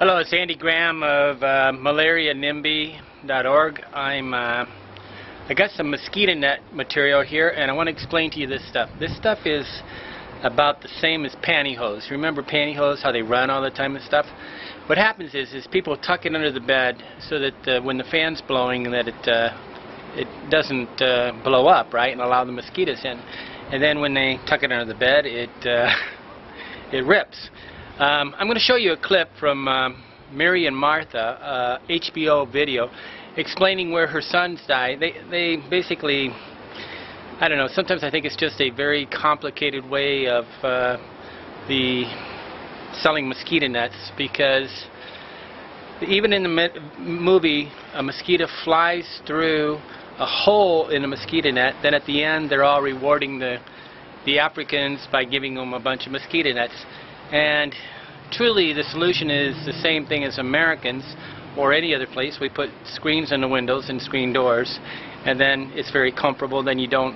Hello, it's Andy Graham of malarianimby.org. I got some mosquito net material here, and I want to explain to you this stuff. This stuff is about the same as pantyhose. Remember pantyhose, how they run all the time and stuff? What happens is people tuck it under the bed so that when the fan's blowing, that it doesn't blow up, right, and allow the mosquitoes in. And then when they tuck it under the bed, it rips. I'm going to show you a clip from Mary and Martha, HBO video, explaining where her sons died. They basically, I don't know, sometimes I think it's just a very complicated way of selling mosquito nets, because even in the movie, a mosquito flies through a hole in a mosquito net, then at the end they're all rewarding the Africans by giving them a bunch of mosquito nets. And truly the solution is the same thing as Americans or any other place. We put screens in the windows and screen doors, and then it's very comfortable. Then you don't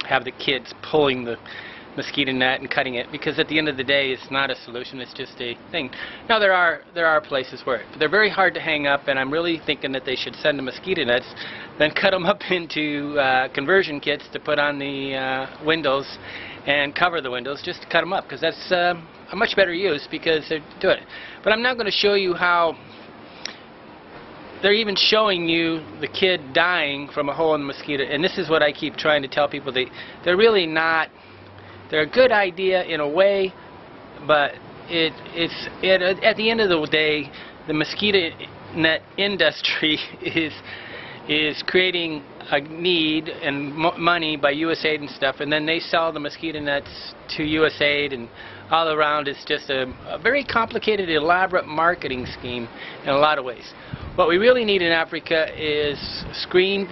have the kids pulling the mosquito net and cutting it, because at the end of the day it's not a solution, it's just a thing. Now there are places where they're very hard to hang up, and I'm really thinking that they should send the mosquito nets, then cut them up into conversion kits to put on the windows and cover the windows, just to cut them up, because that's a much better use, because they're doing it. But I'm now going to show you how they're even showing you the kid dying from a hole in the mosquito, and this is what I keep trying to tell people. They're really not. They're a good idea in a way, but at the end of the day, the mosquito net industry is creating a need and money by USAID and stuff, and then they sell the mosquito nets to USAID, and all around it's just a very complicated, elaborate marketing scheme in a lot of ways. What we really need in Africa is screen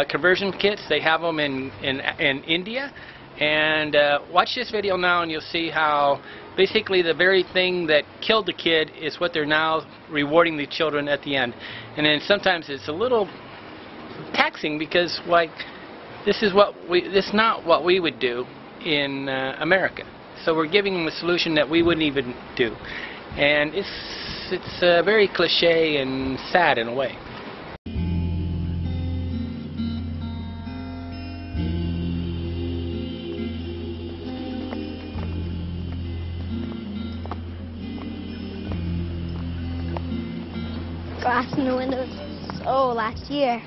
conversion kits. They have them in India. And watch this video now, and you'll see how basically the very thing that killed the kid is what they're now rewarding the children at the end. And then sometimes it's a little taxing, because like this is not what we would do in America. So we're giving them a solution that we wouldn't even do, and it's very cliche and sad in a way. Glass in the windows. Oh, last year.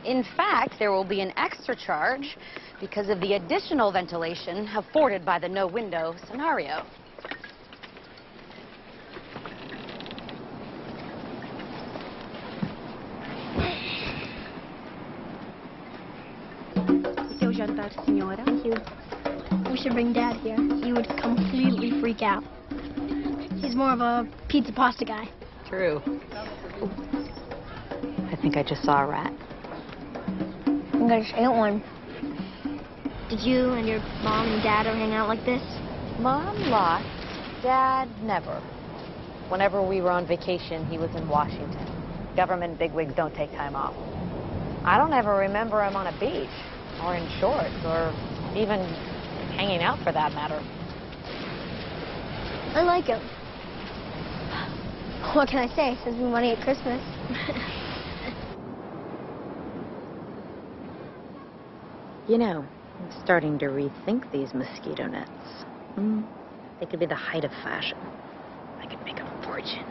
In fact, there will be an extra charge because of the additional ventilation afforded by the no-window scenario. Seu jantar, senhora. Thank you. We should bring Dad here. He would completely freak out. He's more of a pizza pasta guy. True. I think I just saw a rat. I think I just ate one. Did you and your mom and dad ever hang out like this? Mom lots. Dad never. Whenever we were on vacation, he was in Washington. Government bigwigs don't take time off. I don't ever remember him on a beach, or in shorts, or even hanging out for that matter. I like him. What can I say? Says me money at Christmas. You know, I'm starting to rethink these mosquito nets. They could be the height of fashion. I could make a fortune.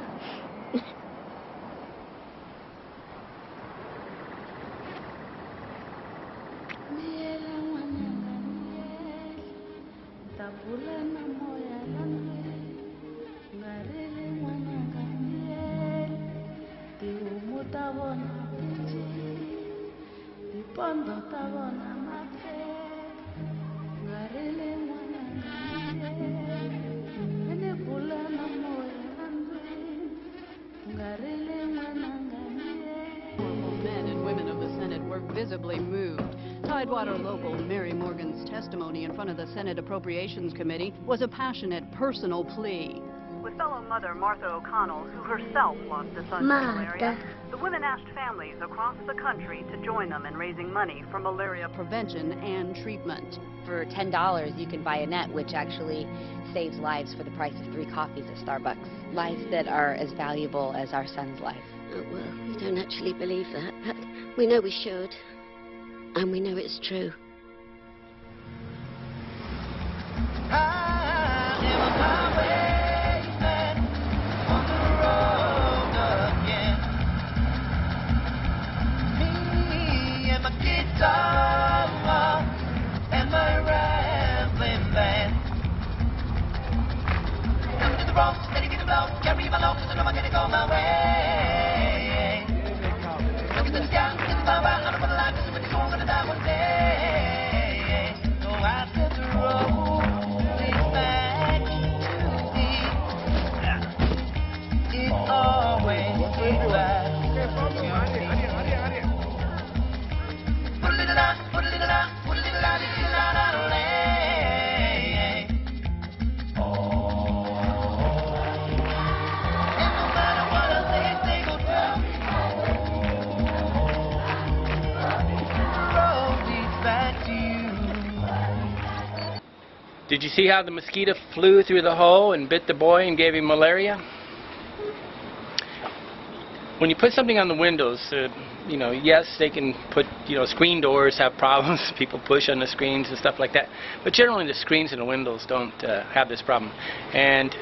Men and women of the Senate were visibly moved. Tidewater local Mary Morgan's testimony in front of the Senate Appropriations Committee was a passionate, personal plea. With fellow mother, Martha O'Connell, who herself lost a son to malaria, the women asked families across the country to join them in raising money for malaria prevention and treatment. For $10, you can buy a net, which actually saves lives for the price of 3 coffees at Starbucks. Lives that are as valuable as our son's life. Oh, well, we don't actually believe that, but we know we should. And we know it's true. Carry my load, 'cause I know I'm gonna go my way. Look at the sky, look at the power, I don't wanna lie, 'cause when it's all gonna die one day. So I said the road leads back to me. It always leads back to me. Put a little out, put a little out, put a little out, a little out, out of land. Did you see how the mosquito flew through the hole and bit the boy and gave him malaria? When you put something on the windows, you know, yes, they can put, you know, screen doors have problems. People push on the screens and stuff like that. But generally the screens and the windows don't have this problem. And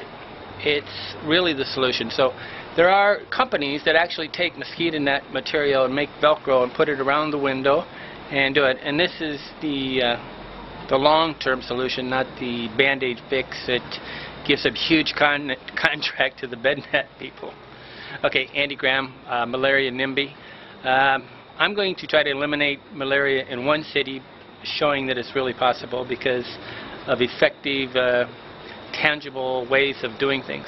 it's really the solution. So there are companies that actually take mosquito net material and make Velcro and put it around the window and do it. And this is the long-term solution, not the Band-Aid fix that gives a huge contract to the bed net people. Okay, Andy Graham, Malaria NIMBY. I'm going to try to eliminate malaria in one city, showing that it's really possible because of effective, tangible ways of doing things.